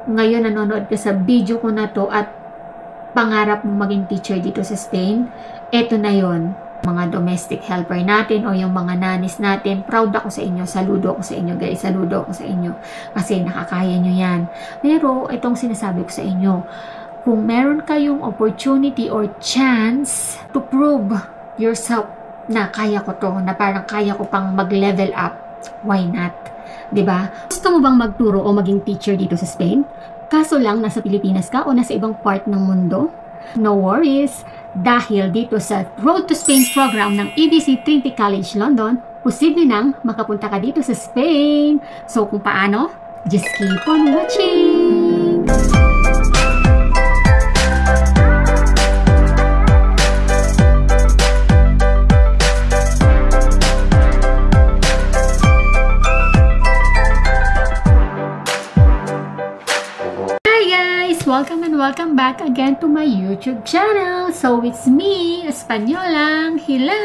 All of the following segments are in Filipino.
ngayon nanonood ka sa video ko na to at pangarap mo maging teacher dito sa Spain, eto na yon. Mga domestic helper natin o yung mga nannies natin, proud ako sa inyo, saludo ako sa inyo guys, saludo ako sa inyo kasi nakakaya nyo yan. Pero itong sinasabi ko sa inyo, kung meron kayong opportunity or chance to prove yourself na kaya ko to, na parang kaya ko pang mag-level up, why not? 'Di ba? Gusto mo bang magturo o maging teacher dito sa Spain? Kaso lang nasa Pilipinas ka o nasa ibang part ng mundo? No worries, dahil dito sa Road to Spain program ng EBC Trinity College London, posible nang makapunta ka dito sa Spain. So kung paano, just keep on watching! Welcome and welcome back again to my YouTube channel. So it's me, Espanyolang. Hello!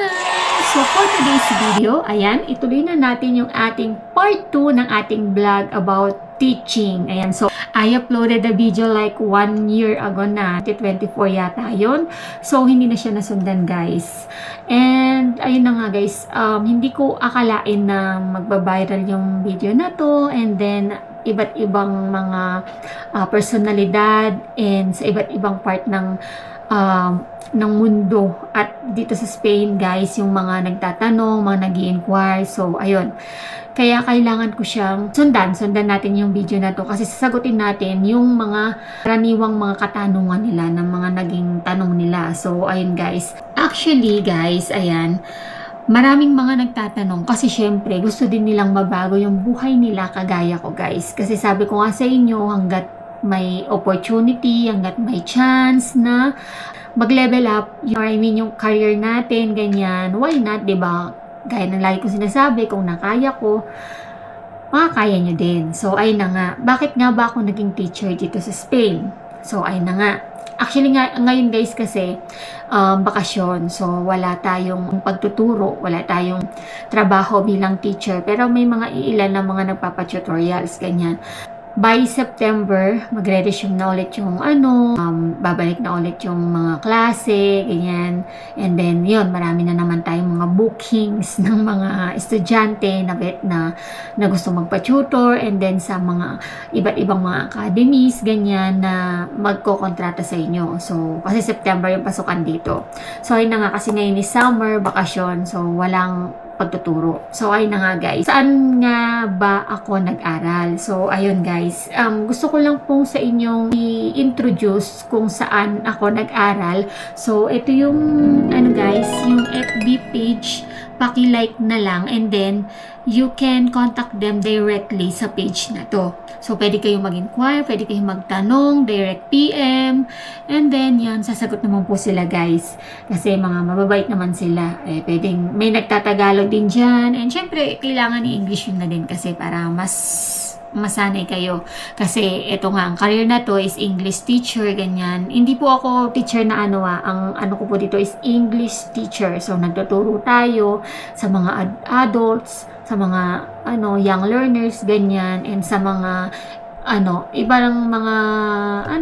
So for today's video, ayan, ituloy na natin yung ating part 2 ng ating vlog about teaching. Ayan, so I uploaded the video like 1 year ago na, 2024 yata yun. So hindi na siya nasundan guys. And ayun na nga guys, hindi ko akalain na magbabiral yung video na to, and then iba't ibang mga personalidad and sa iba't ibang part ng mundo at dito sa Spain guys, yung mga nagtatanong, mga nag-i-inquire. So ayun, kaya kailangan ko siyang sundan natin yung video na to kasi sasagutin natin yung mga karaniwang mga katanungan nila, ng mga naging tanong nila. So ayun guys, actually guys, ayan, maraming mga nagtatanong kasi syempre gusto din nilang mabago yung buhay nila kagaya ko guys. Kasi sabi ko nga sa inyo, hanggat may opportunity, hanggat may chance na mag-level up, yung career natin, ganyan, why not, diba? Gaya ng lagi ko sinasabi, kung nakaya ko, makakaya nyo din. So ay na nga, bakit nga ba ako naging teacher dito sa Spain? So ay na nga, actually nga, ngayon guys kasi bakasyon, so wala tayong pagtuturo, wala tayong trabaho bilang teacher, pero may mga iilan na mga nagpapa-tutorials, ganyan. By September, magre-resume na ulit yung babalik na ulit yung mga klase, ganyan. And then, yun, marami na naman tayong mga bookings ng mga estudyante na gusto magpa-tutor, and then sa mga iba't ibang mga academies, ganyan, na magkokontrata sa inyo. So, kasi September yung pasukan dito. So, ayun na nga, kasi ngayon is summer, bakasyon, so walang pagtuturo. So, ayun na nga guys. Saan nga ba ako nag-aral? So, ayun guys. Gusto ko lang pong sa inyong i-introduce kung saan ako nag-aral. So, ito yung, guys, yung FB page. Paki-like na lang, and then you can contact them directly sa page na to. So, pwede kayong mag-inquire, pwede kayong magtanong, direct PM, and then yan, sasagot naman po sila guys. Kasi mga mababait naman sila. Pwedeng may nagtatagalog din dyan, and syempre, kailangan i-English yun na din kasi para mas masanay kayo. Kasi ito nga, ang career na to is English teacher, ganyan. Hindi po ako teacher na ang ano ko po dito is English teacher. So, nagtuturo tayo sa mga adults, sa mga young learners, ganyan, and sa mga ibang mga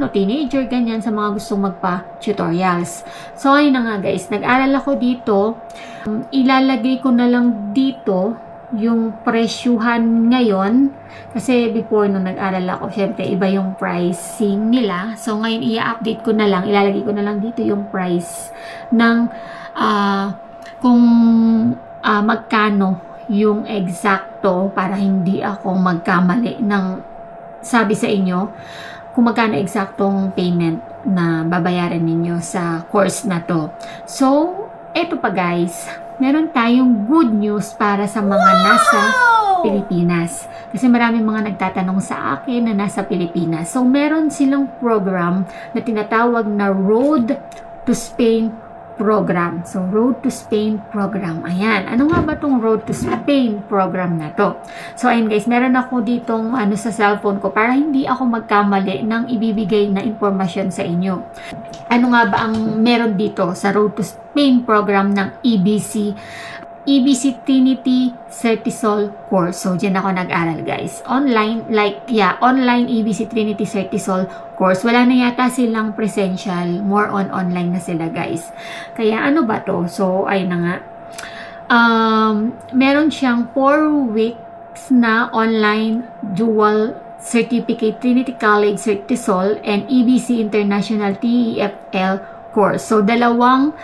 teenager, ganyan, sa mga gustong magpa-tutorials. So, ayun na nga guys, nag-aral ako dito. Ilalagay ko na lang dito yung presyuhan ngayon kasi before nung nag-aral ako, syempre iba yung pricing nila. So ngayon i-update ko na lang, ilalagay ko na lang dito yung price ng kung magkano yung eksakto para hindi ako magkamali ng sabi sa inyo kung magkano eksaktong payment na babayaran ninyo sa course na to. So eto pa guys, meron tayong good news para sa mga nasa Pilipinas. Kasi maraming mga nagtatanong sa akin na nasa Pilipinas. So, meron silang program na tinatawag na Road to Spain program. So, Road to Spain program. Ayan. Ano nga ba tong Road to Spain program na to? So, ayun guys, meron ako ditong sa cellphone ko para hindi ako magkamali ng ibibigay na impormasyon sa inyo. Ano nga ba ang meron dito sa Road to Spain program ng EBC EBC Trinity Certisol course. So, dyan ako nag-aral, guys. Online, online EBC Trinity Certisol course. Wala na yata silang presential. More on online na sila, guys. Kaya, ano ba to? So, ay na nga. Meron siyang 4 weeks na online dual certificate Trinity College Certisol and EBC International TEFL course. So, dalawang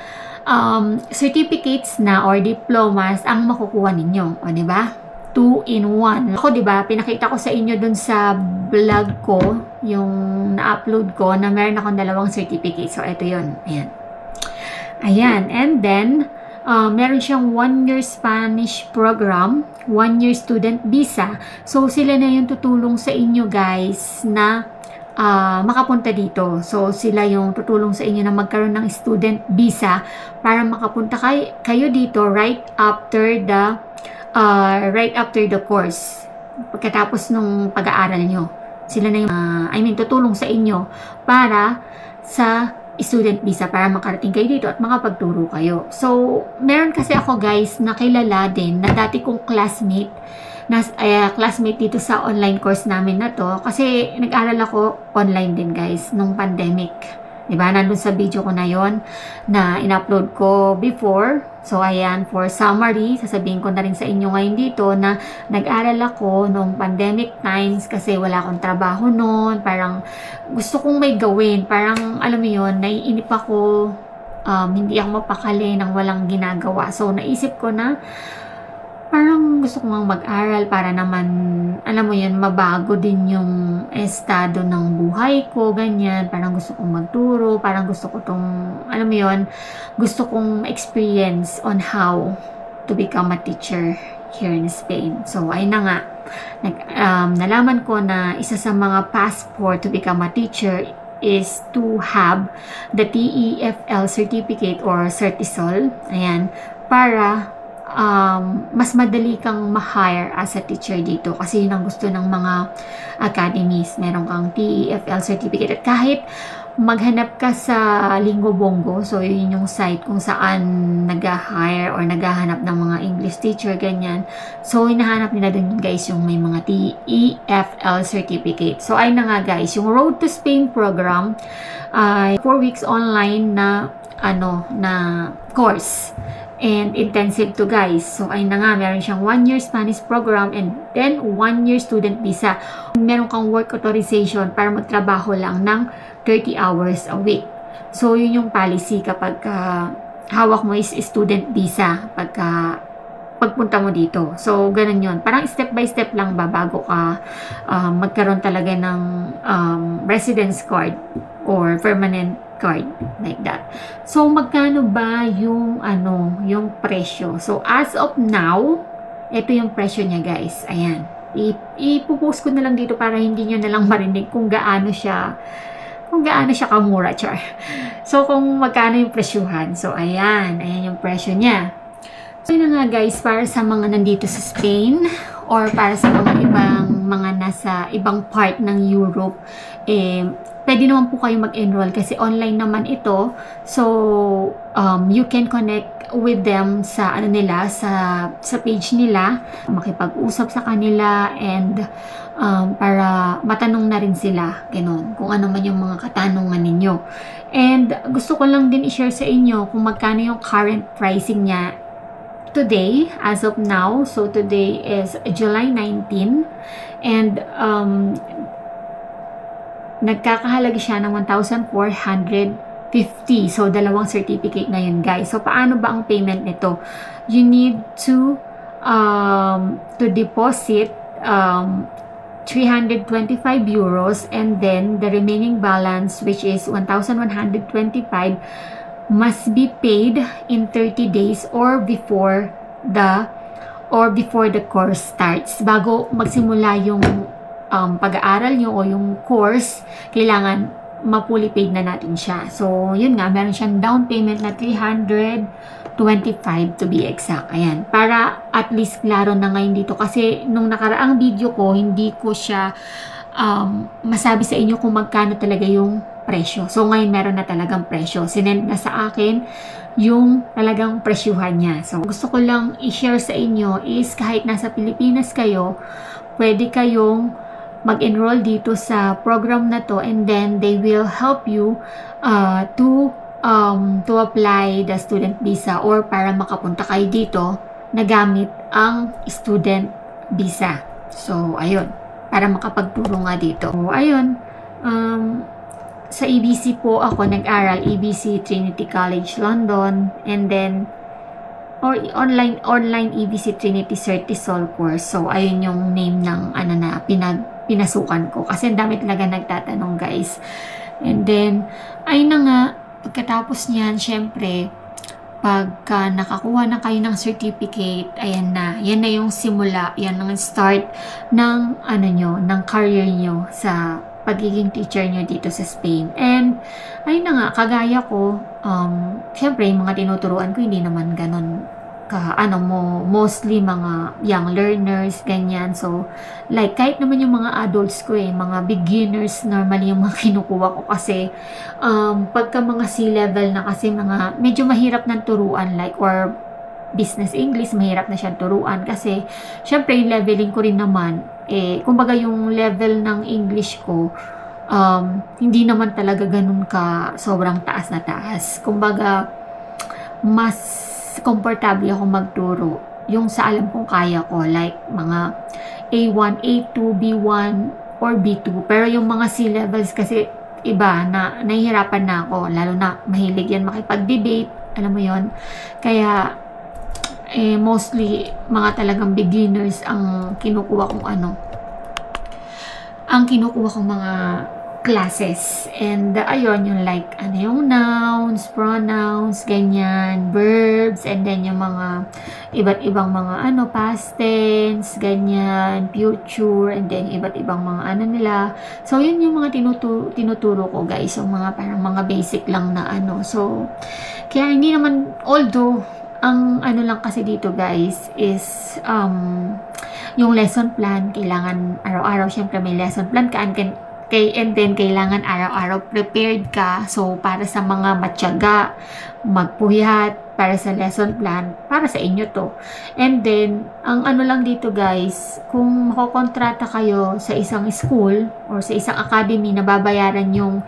certificates na or diplomas ang makukuha ninyo. O, diba? 2 in 1. Ako, diba, pinakita ko sa inyo dun sa vlog ko, yung na-upload ko, na meron akong dalawang certificate. So, ito yun. Ayan. Ayan. And then, meron siyang 1-year Spanish program, 1-year student visa. So, sila na yung tutulong sa inyo, guys, na makapunta dito. So, sila yung tutulong sa inyo na magkaroon ng student visa para makapunta kayo dito right after the course. Pagkatapos nung pag-aaral nyo. Sila na yung, tutulong sa inyo para sa student visa para makarating kayo dito at makapagturo kayo. So, meron kasi ako, guys, na kilala din na dati kong classmate dito sa online course namin na to kasi nag-aral ako online din, guys, nung pandemic. Diba? Nandun sa video ko na yon na in-upload ko before. So, ayan, for summary, sasabihin ko na rin sa inyo ngayon dito na nag-aral ako nung pandemic times kasi wala akong trabaho noon. Parang gusto kong may gawin. Parang, alam mo yun, naiinip ako, hindi ako mapakali nang walang ginagawa. So, naisip ko na parang gusto ko mag-aral para naman, alam mo yun, mabago din yung estado ng buhay ko, ganyan. Parang gusto kong magturo, parang gusto ko tong, alam mo yun, gusto kong experience on how to become a teacher here in Spain. So, ayun na nga. Nalaman ko na isa sa mga passport to become a teacher is to have the TEFL certificate or Certisol. Ayan. Para mas madali kang ma-hire as a teacher dito kasi yun ang gusto ng mga academies. Meron kang TEFL certificate at kahit maghanap ka sa Lingo Bongo, so yun yung site kung saan nag-hire or naghahanap ng mga English teacher, ganyan. So, hinahanap nila dun, guys, yung may mga TEFL certificate. So, ayun na nga, guys, yung Road to Spain program ay 4 weeks online na course. And intensive to, guys. So, ayun na nga, meron siyang 1-year Spanish program and then 1-year student visa. Meron kang work authorization para magtrabaho lang ng 30 hours a week. So, yun yung policy kapag hawak mo is student visa pagpunta mo dito. So, ganun yun. Parang step by step lang ba bago ka magkaroon talaga ng residence card or permanent card, like that. So, magkano ba yung presyo? So, as of now, ito yung presyo niya, guys. Ayan. Ipopost ko na lang dito para hindi nyo na lang marinig kung gaano siya kamura, char. So, kung magkano yung presyuhan. So, ayan. Ayan yung presyo niya. So, yun na nga, guys, para sa mga nandito sa Spain or para sa mga nasa ibang part ng Europe, pwede naman po kayo mag-enroll kasi online naman ito. So, you can connect with them sa sa page nila, makipag-usap sa kanila and para matanong na rin sila, ganun, kung ano man yung mga katanungan ninyo. And gusto ko lang din i-share sa inyo kung magkano yung current pricing niya today, as of now. So, today is July 19 and nagkakahalaga siya ng 1,450. So, dalawang certificate na yun, guys. So, paano ba ang payment nito? You need to deposit 325 euros and then the remaining balance, which is 1,125, must be paid in 30 days or before the course starts. Bago magsimula yung pag-aaral nyo o yung course, kailangan ma-fully paid na natin siya. So, yun nga, meron siyang down payment na 325 to be exact. Ayan, para at least klaro na ngayon dito. Kasi nung nakaraang video ko, hindi ko siya masabi sa inyo kung magkano talaga yung presyo. So, ngayon meron na talagang presyo. Sinend na sa akin yung talagang presyuhan niya. So, gusto ko lang i-share sa inyo is kahit nasa Pilipinas kayo, pwede kayong mag-enroll dito sa program na to, and then they will help you to apply the student visa or para makapunta kayo dito na gamit ang student visa. So, ayun. Para makapagturo nga dito. So, ayun. Sa EBC po ako nag-aral, EBC Trinity College London, and then or online EBC Trinity Certisol course. So ayun yung name ng pinasukan ko kasi ang dami talaga nagtatanong, guys. And then ayun na nga, pagkatapos niyan, syempre pagka nakakuha na kayo ng certificate, ayan na. Yan na yung simula, yan ang start ng ng career nyo sa pagiging teacher nyo dito sa Spain. And, ayun na nga, kagaya ko, syempre, yung mga tinuturuan ko, hindi naman ganun mostly mga young learners, ganyan. So, like, kahit naman yung mga adults ko mga beginners, normally yung mga kinukuha ko kasi, pagka mga C-level na kasi medyo mahirap ng turuan, like, or business English, mahirap na siyang turuan kasi, syempre, yung leveling ko rin naman, kumbaga yung level ng English ko, hindi naman talaga ganun ka sobrang taas na taas. Kumbaga, mas komportable ako magturo yung sa alam kong kaya ko, like mga A1, A2, B1, or B2. Pero yung mga C-levels kasi iba na nahihirapan na ako, lalo na mahilig yan makipag-debate, alam mo yon. Kaya mostly mga talagang beginners ang kinukuha kong mga classes. And ayun, yung like yung nouns, pronouns, ganyan, verbs, and then yung mga iba't ibang mga past tense, ganyan, future, and then iba't ibang mga nila. So yun yung mga tinuturo ko, guys, yung mga parang mga basic lang na so kaya hindi naman, although ang lang kasi dito, guys, is yung lesson plan, kailangan araw-araw, syempre may lesson plan ka, and then kailangan araw-araw prepared ka. So, para sa mga matyaga, magpuyat, para sa lesson plan, para sa inyo to. And then, ang lang dito, guys, kung makokontrata kayo sa isang school or sa isang academy na babayaran yung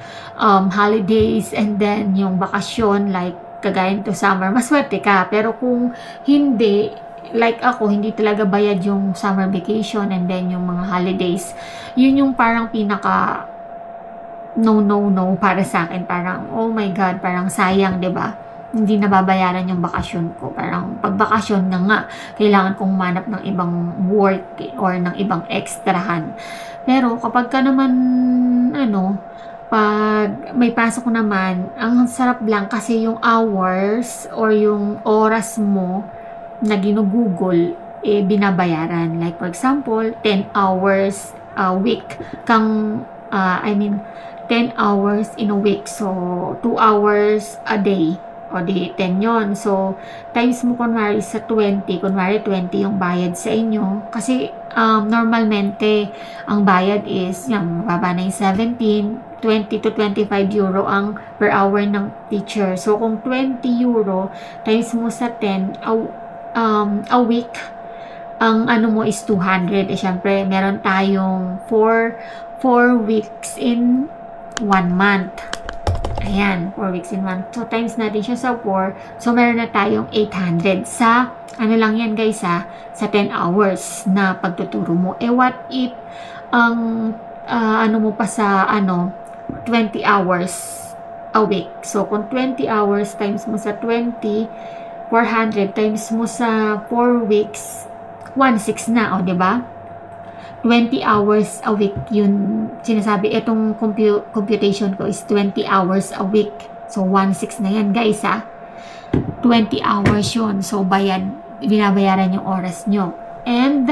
holidays and then yung bakasyon, like kagaya to summer, maswerte ka. Pero kung hindi, like ako, hindi talaga bayad yung summer vacation and then yung mga holidays, yun yung parang pinaka no para sa akin. Parang, oh my God, parang sayang, 'di ba? Hindi nababayaran yung bakasyon ko. Parang pag bakasyon na nga, kailangan kong manap ng ibang work or ng ibang extrahan. Pero kapag ka naman pag may pasok naman, ang sarap lang kasi yung hours or yung oras mo na ginugugol, binabayaran. Like, for example, 10 hours a week. 10 hours in a week. So, 2 hours a day. O di, 10 yon. So, times mo kunwari sa 20. Kunwari, 20 yung bayad sa inyo. Kasi, normalmente, ang bayad is, mababa na yung 17, 20 to 25 euro ang per hour ng teacher. So, kung 20 euro, times mo sa 10, a week, ang mo is 200. Syempre, meron tayong 4 weeks in 1 month. Ayan, 4 weeks in 1. So, times natin siya sa 4. So, meron na tayong 800 sa, lang yan, guys, sa 10 hours na pagtuturo mo. What if, mo pa sa, 20 hours a week. So, kung 20 hours times mo sa 20, 400 times mo sa 4 weeks, 1.6 na, o, diba? 20 hours a week, yun sinasabi. Itong computation ko is 20 hours a week. So, 1.6 na yan, guys, 20 hours yun. So, binabayaran yung oras nyo. And,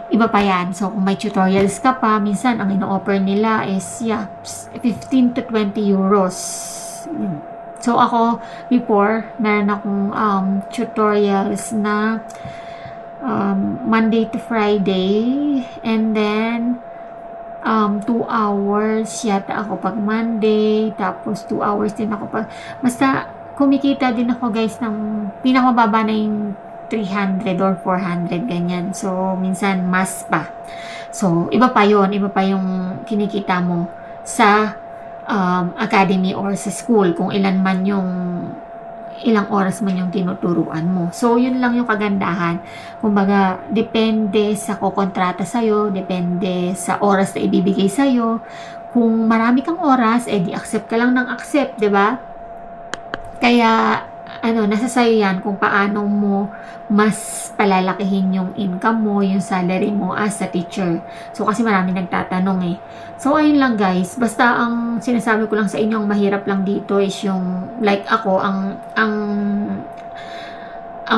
iba pa yan. So, kung may tutorials ka pa, minsan, ang ino-offer nila is, 15 to 20 euros. So, ako, before, meron akong tutorials na Monday to Friday, and then 2 hours yata ako pag Monday, tapos 2 hours din ako pag, basta kumikita din ako guys ng pinakamababa na yung 300 or 400 ganyan. So, minsan mas pa. So, iba pa yung kinikita mo sa academy or sa school, kung ilang oras man yung tinuturuan mo. So, yun lang yung kagandahan. Kumbaga, depende sa kukontrata sa'yo, depende sa oras na ibibigay sa'yo. Kung marami kang oras, di accept ka lang ng accept, di ba? Kaya, nasa sa'yo yan kung paano mo mas palalakihin yung income mo, yung salary mo as a teacher. So, kasi marami nagtatanong So, ayun lang guys. Basta ang sinasabi ko lang sa inyo, ang mahirap lang dito is yung, like ako, ang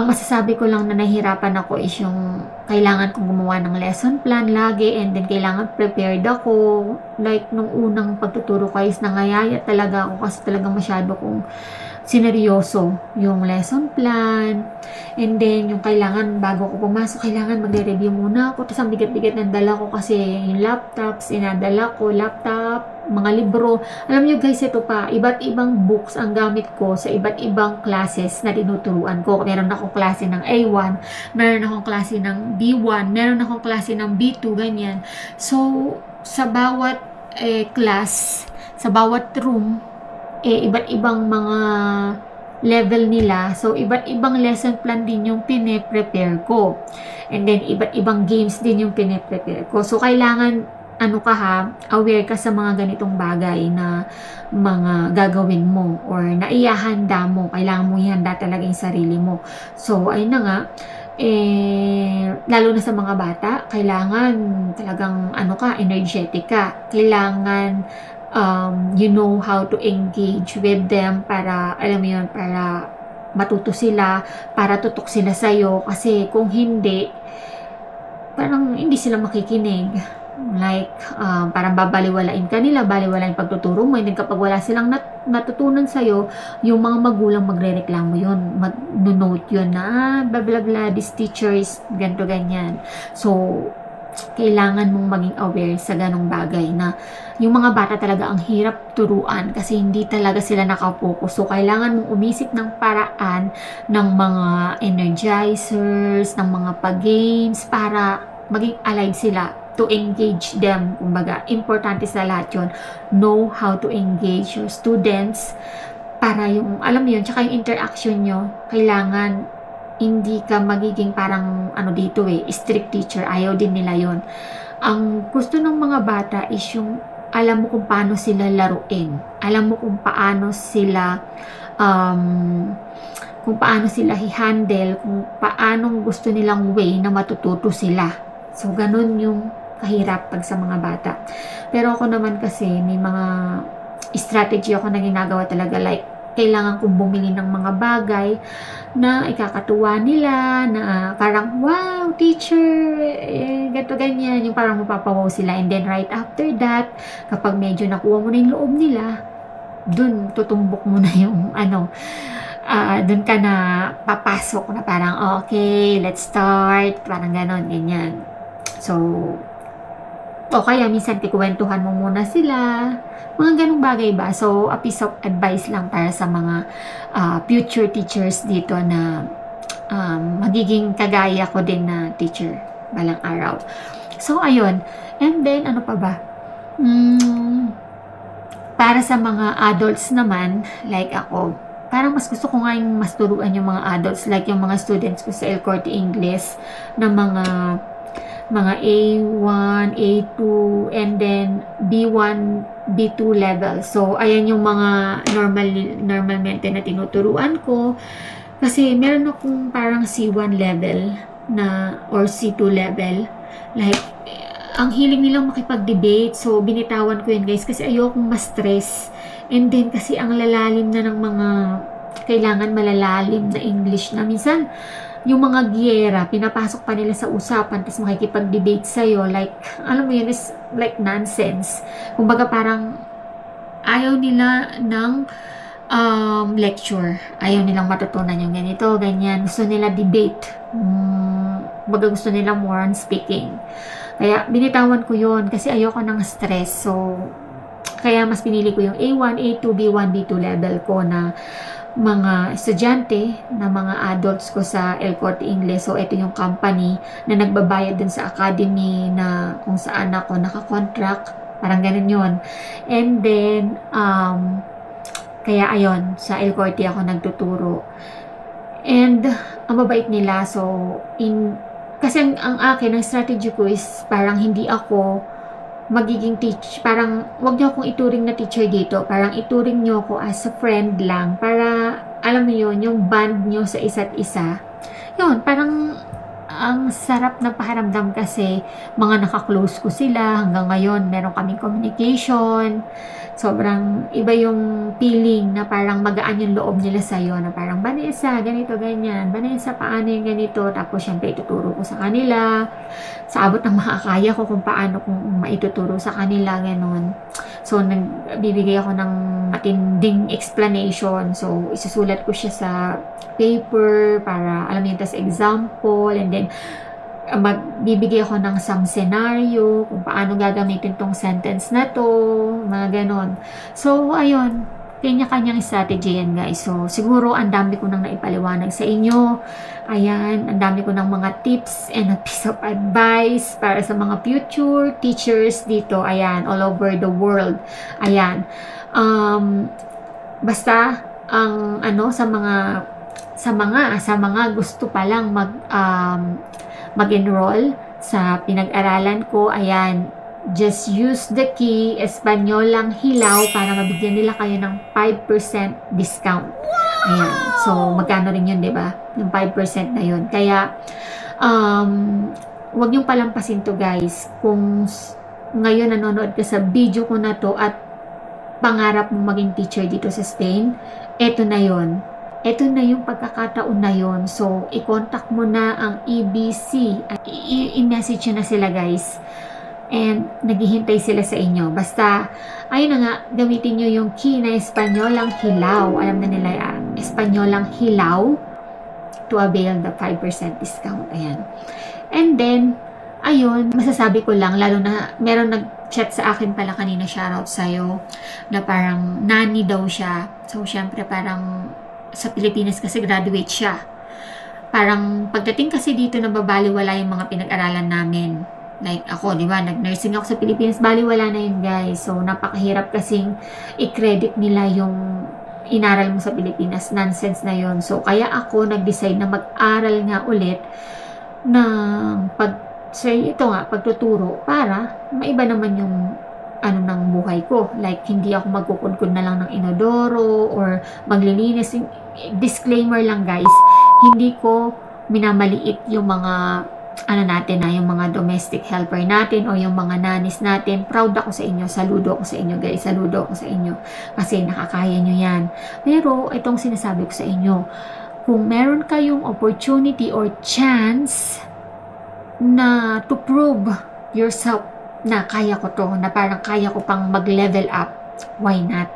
masasabi ko lang na nahihirapan ako is yung kailangan kong gumawa ng lesson plan lagi, and then kailangan prepared ako. Like, nung unang pagtuturo ko is nangayaya talaga ako kasi talagang masyado kong sineryoso yung lesson plan. And then, yung kailangan, bago ko pumasok, kailangan magre-review muna ako. Tapos, ang bigat-bigat ng dala ko kasi yung laptops, inadala ko, laptop, mga libro. Alam nyo guys, ito pa, iba't ibang books ang gamit ko sa iba't ibang classes na tinuturuan ko. Meron akong klase ng A1, meron akong klase ng B1, meron akong klase ng B2, ganyan. So, sa bawat class, sa bawat room, iba't ibang mga level nila. So, iba't ibang lesson plan din yung pine-prepare ko. And then, iba't ibang games din yung pine-prepare ko. So, kailangan, aware ka sa mga ganitong bagay na mga gagawin mo or naihahanda mo. Kailangan mo ihanda talaga yung sarili mo. So, ayun na nga. Lalo na sa mga bata, kailangan talagang, energetic ka. Kailangan, you know how to engage with them para, alam mo yun, para matuto sila, para tutok sila sa'yo. Kasi kung hindi, parang hindi sila makikinig. Like, parang babaliwalain ka nila, baliwalain pagtuturo mo. And then kapag wala silang natutunan sa'yo, yung mga magulang magre-reklamo yun. Mag-note yun na, blah blah blah, this teacher is ganito ganyan. So, kailangan mong maging aware sa ganong bagay na yung mga bata talaga ang hirap turuan kasi hindi talaga sila nakapokus. So, kailangan mong umisip ng paraan ng mga energizers, ng mga pag-games para maging alive sila, to engage them. Kumbaga, importante sa lahat yun. Know how to engage your students para yung, alam mo yun, tsaka yung interaction nyo, kailangan hindi ka magiging parang dito strict teacher. Ayaw din nila yon. Ang gusto ng mga bata is yung alam mo kung paano sila laruin. Alam mo kung paano sila i-handle, kung paano gusto nilang way na matututo sila. So, ganun yung kahirap pag sa mga bata. Pero ako naman kasi may mga strategy ako na ginagawa talaga, like kailangan kong bumili ng mga bagay na ikakatuwa nila, na parang, wow, teacher, gato ganyan, yung parang mapapawaw sila. And then right after that, kapag medyo nakuha mo na yung loob nila, dun tutumbok mo na yung dun ka na papasok na parang, okay, let's start, parang ganon, ganyan. So, o kaya minsan kikwentuhan mo muna sila, mga ganong bagay ba. So, a piece of advice lang para sa mga future teachers dito na magiging kagaya ko din na teacher balang araw. So, ayun. And then, ano pa ba? Para sa mga adults naman, like ako, parang mas gusto ko nga yung mas turuan yung mga adults, like yung mga students ko sa El Corte English na mga A1, A2, and then B1, B2 level. So, ayan yung mga normalmente na tinuturuan ko. Kasi, meron akong parang C1 level na, or C2 level. Like, ang hiling nilang makipag-debate. So, binitawan ko yun guys kasi ayokong ma-stress. And then, kasi ang lalalim na ng mga kailangan malalalim na English na minsan, yung mga giyera, pinapasok pa nila sa usapan, tapos makikipag-debate sa'yo, like, alam mo yun, is like nonsense. Kumbaga parang, ayaw nila ng lecture. Ayaw nilang matutunan yung ganito, ganyan. Gusto nila debate. Kumbaga gusto nila more on speaking. Kaya binitawan ko yun kasi ayoko ng stress. So, kaya mas pinili ko yung A1, A2, B1, B2 level ko na mga estudyante, na mga adults ko sa El Corte Inglés. So, ito yung company na nagbabayad dun sa academy na kung saan ako nakakontract. Parang ganun yun. And then, kaya ayun, sa El Corte ako nagtuturo. And, ang babait nila. So, kasi ang akin, ang strategy ko is parang hindi ako magiging parang wag niyo akong ituring na teacher dito, parang ituring niyo ako as a friend lang, para alam niyo yun, yung bond niyo sa isa't isa. Yun, parang ang sarap na pakiramdam kasi mga naka-close ko sila hanggang ngayon, meron kaming communication. Sobrang iba yung feeling na parang magaan yung loob nila sa'yo, na parang, Vanessa, ganito, ganyan. Vanessa, paano yung ganito? Tapos, syempre, ituturo ko sa kanila. Sa abot ng makakaya ko kung paano kung maituturo sa kanila, ganun. So, nagbibigay ako ng matinding explanation. So, isusulat ko siya sa paper para, alam niyo, tas example, and then, magbibigay ako ng some scenario kung paano gagamitin tong sentence na to, mga ganon. So, ayun, kanya-kanyang strategy yan, guys. So, siguro, ang dami ko nang naipaliwanag sa inyo. Ayan, ang dami ko ng mga tips and a piece of advice para sa mga future teachers dito. Ayan, all over the world. Ayan. Basta, ang ano, sa mga gusto pa lang mag-enroll sa pinag-aralan ko, ayan, just use the key Espanyolang Hilaw para mabigyan nila kayo ng 5% discount. Ayan, so magkano rin yun, diba? Yung 5% na yun. Kaya, wag niyong palampasin to, guys. Kung ngayon nanonood ka sa video ko na to at pangarap mo maging teacher dito sa Spain, eto na yun. Ito na yung pagkakataon na yon. So, i-contact mo na ang EBC. I-message na sila, guys. And, naghihintay sila sa inyo. Basta, ayun na nga, gamitin nyo yung key na Espanyolang Hilaw. Alam na nila, Espanyolang Hilaw to avail the 5% discount. Ayan. And then, ayun, masasabi ko lang, lalo na meron nag-chat sa akin pala kanina, shoutout sa'yo, na parang nani daw siya. So, syempre parang sa Pilipinas kasi graduate siya. Parang pagdating kasi dito na babaliwala yung mga pinag-aralan namin. Like ako, di ba? Nag-nursing ako sa Pilipinas, baliwala na yun, guys. So, napakahirap kasing i-credit nila yung inaral mo sa Pilipinas. Nonsense na yun. So, kaya ako nag-decide na mag-aral nga ulit ng pagtuturo para maiba naman yung ng buhay ko. Like, hindi ako magkukudkod na lang ng inodoro or maglilinis. Disclaimer lang, guys, hindi ko minamaliit yung mga yung mga domestic helper natin o yung mga nannies natin. Proud ako sa inyo. Saludo ako sa inyo, guys. Saludo ako sa inyo. Kasi nakakaya nyo yan. Pero, itong sinasabi ko sa inyo, kung meron kayong opportunity or chance na to prove yourself na kaya ko to, na parang kaya ko pang mag-level up, why not?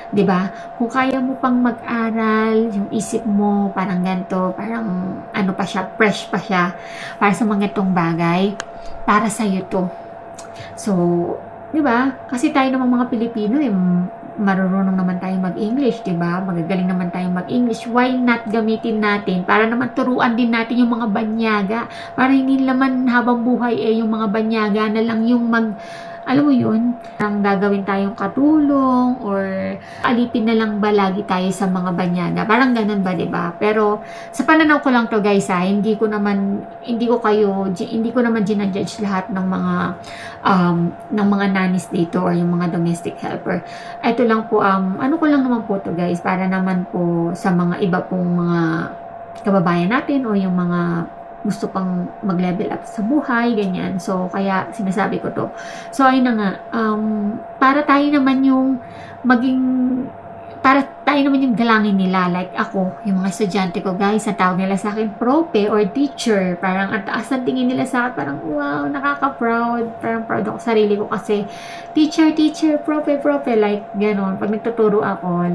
'Di ba? Kung kaya mo pang mag-aral, yung isip mo parang ganito, parang ano pa siya, fresh pa siya para sa mga itong bagay, para sa iyo to. So, 'di ba? Kasi tayo namang mga Pilipino, marunong naman tayo mag-English, 'di ba? Magagaling naman tayo mag-English. Why not gamitin natin para naman turuan din natin yung mga banyaga, para hindi naman habang buhay yung mga banyaga na lang yung alam mo yun, ang gagawin tayong katulong or alipin na lang ba lagi tayo sa mga banyaga. Parang ganun ba, 'di ba? Pero sa pananaw ko lang to, guys, hindi ko naman ginajudge lahat ng mga nannies dito or yung mga domestic helper. Ito lang po, ano ko lang naman po to, guys, para naman po sa mga iba pong mga kababayan natin o yung mga gusto pang mag-level up sa buhay, ganyan. So, kaya sinasabi ko to. So, ayun na nga, para tayo naman yung galangin nila, like ako, yung mga estudyante ko, guys, ang tawag nila sa akin, profe or teacher. Parang ang taas ng tingin nila sa akin, parang wow, nakaka-proud. Parang proud ako sa sarili ko kasi, teacher, profe, like, gano'n. Pag nagtuturo ako,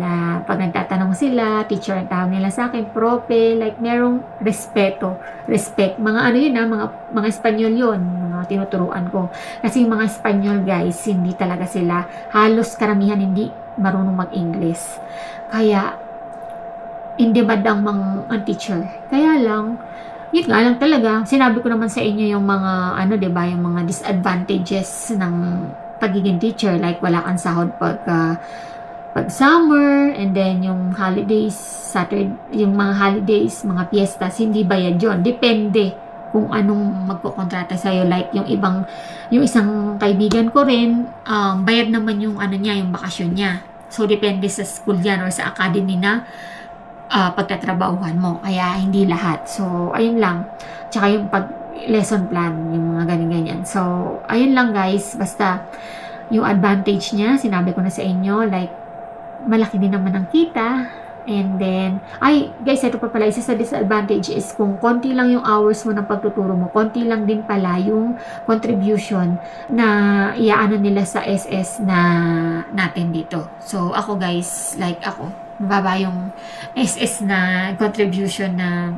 pag nagtatanong sila, teacher ang tawag nila sa akin, profe, like, merong respect. Mga ano yun, mga Espanyol yun, mga mga tinuturuan ko. Kasi yung mga Espanyol guys, hindi talaga sila, halos karamihan hindi marunong mag-English. Kaya, in demand ang teacher. Kaya lang, yun nga lang talaga, sinabi ko naman sa inyo yung mga, ano, diba, yung mga disadvantages ng pagiging teacher, like wala kang sahod pag summer, and then yung holidays, Saturday, yung mga holidays, mga fiestas, hindi bayad yun. Depende kung anong magkukontrata sa'yo. Like yung isang kaibigan ko rin, bayad naman yung ano niya, yung bakasyon niya. So, depende sa school yan or sa academy na pagtatrabahuhan mo. Kaya, hindi lahat. So, ayun lang. Tsaka yung lesson plan, yung mga ganyan-ganyan. So, ayun lang guys. Basta, yung advantage niya, sinabi ko na sa inyo, like, malaki din naman ang kita. And then, guys, ito pa pala, isa sa disadvantage is kung konti lang yung hours mo ng pagtuturo mo, konti lang din pala yung contribution na iaano nila sa SS na natin dito. So, ako guys, like ako, mababa yung SS na contribution na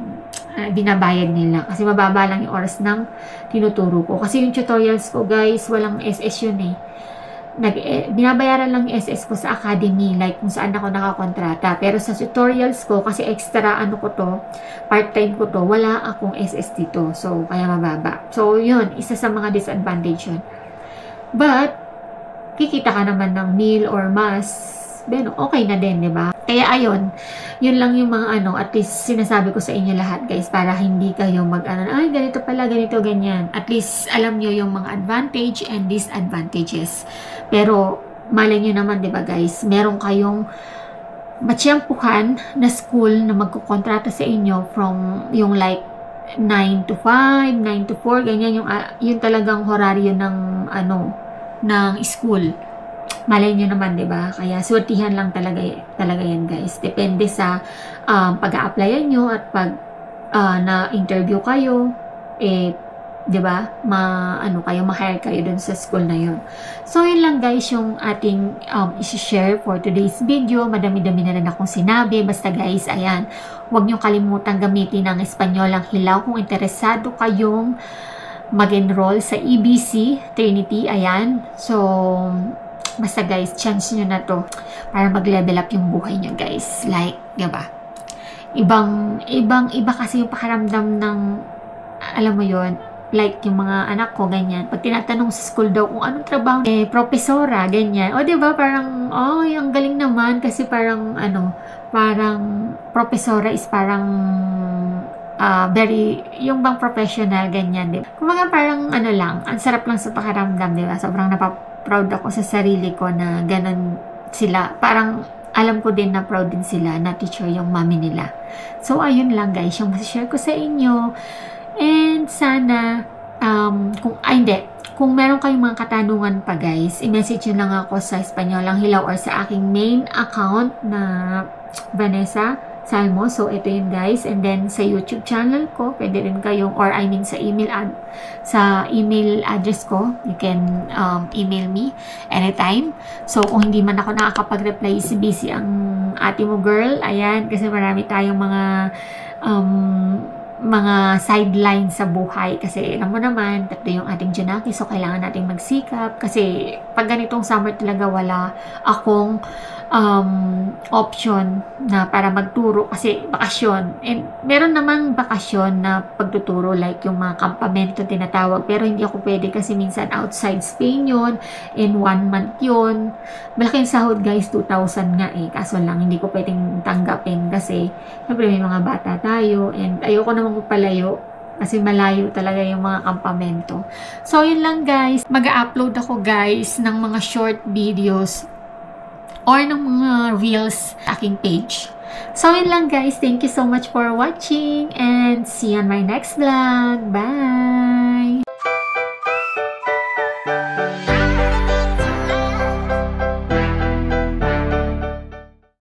binabayad nila. Kasi mababa lang yung oras ng tinuturo ko. Kasi yung tutorials ko guys, walang SS yun eh. Binabayaran lang yung SS ko sa academy, like kung saan ako nakakontrata. Pero sa tutorials ko, kasi extra ano ko to, part-time ko to, wala akong SS dito. So, kaya mababa. So, yun, isa sa mga disadvantage yun. But, kikita ka naman ng meal or mas, okay na din, di ba? Kaya ayun, yun lang yung mga at least sinasabi ko sa inyo lahat guys, para hindi kayo ay ganito pala, ganito, ganyan. At least alam nyo yung mga advantage and disadvantages. Pero malay nyo naman, di ba guys, meron kayong matiyampuhan na school na magkukontrata sa inyo from yung like 9 to 5, 9 to 4, ganyan yung talagang horaryo ng ng school. Malay nyo naman, di ba? Kaya swertihan lang talaga yan guys. Depende sa pag-a-applyan nyo at pag na-interview kayo, di ba? Ma-hire kayo dun sa school na yun. So, yun lang guys yung ating isi-share for today's video. Madami-dami na rin akong sinabi. Basta guys, ayan, huwag nyo kalimutan gamitin ang Espanyolang Hilaw kung interesado kayong mag-enroll sa EBC Trinity. Ayan. So, basta guys, chance nyo na to para mag-level up yung buhay nyo guys. Like, diba? Iba kasi yung pakaramdam ng, alam mo yon, like yung mga anak ko, ganyan. Pag tinatanong sa school daw kung anong trabaho, profesora, ganyan. O diba, parang, ang galing naman kasi parang, parang profesora is parang, very, yung bang professional, ganyan, diba? Kumbaga parang, lang, ang sarap lang sa pakaramdam, diba? Sobrang proud ako sa sarili ko na ganun sila. Parang alam ko din na proud din sila na teacher yung mami nila. So, ayun lang guys, yung masashare ko sa inyo. And sana, kung meron kayong mga katanungan pa guys, i-message nyo lang ako sa Espanyolang Hilaw or sa aking main account na Vanessa Salmo. So, ito yun guys. And then, sa YouTube channel ko, pwede rin kayong, sa email address ko, you can email me anytime. So, kung hindi man ako nakakapag-reply, si busy ang ate mo girl. Ayan, kasi marami tayong mga sideline sa buhay. Kasi, alam mo naman, tatlo yung ating Janaki, so kailangan nating magsikap. Kasi, pag ganitong summer talaga, wala akong option na para magturo kasi bakasyon. And meron namang bakasyon na pagtuturo like yung mga kampamento tinatawag, pero hindi ako pwede kasi minsan outside Spain yun, in 1 month yun. Malaking sahod guys, 2,000 nga kaso lang hindi ko pwedeng tanggapin kasi syempre may mga bata tayo and ayoko naman palayo kasi malayo talaga yung mga kampamento. So yun lang guys, mag-upload ako guys ng mga short videos or ng mga reels sa aking page. So, yun lang guys. Thank you so much for watching and see you on my next vlog. Bye!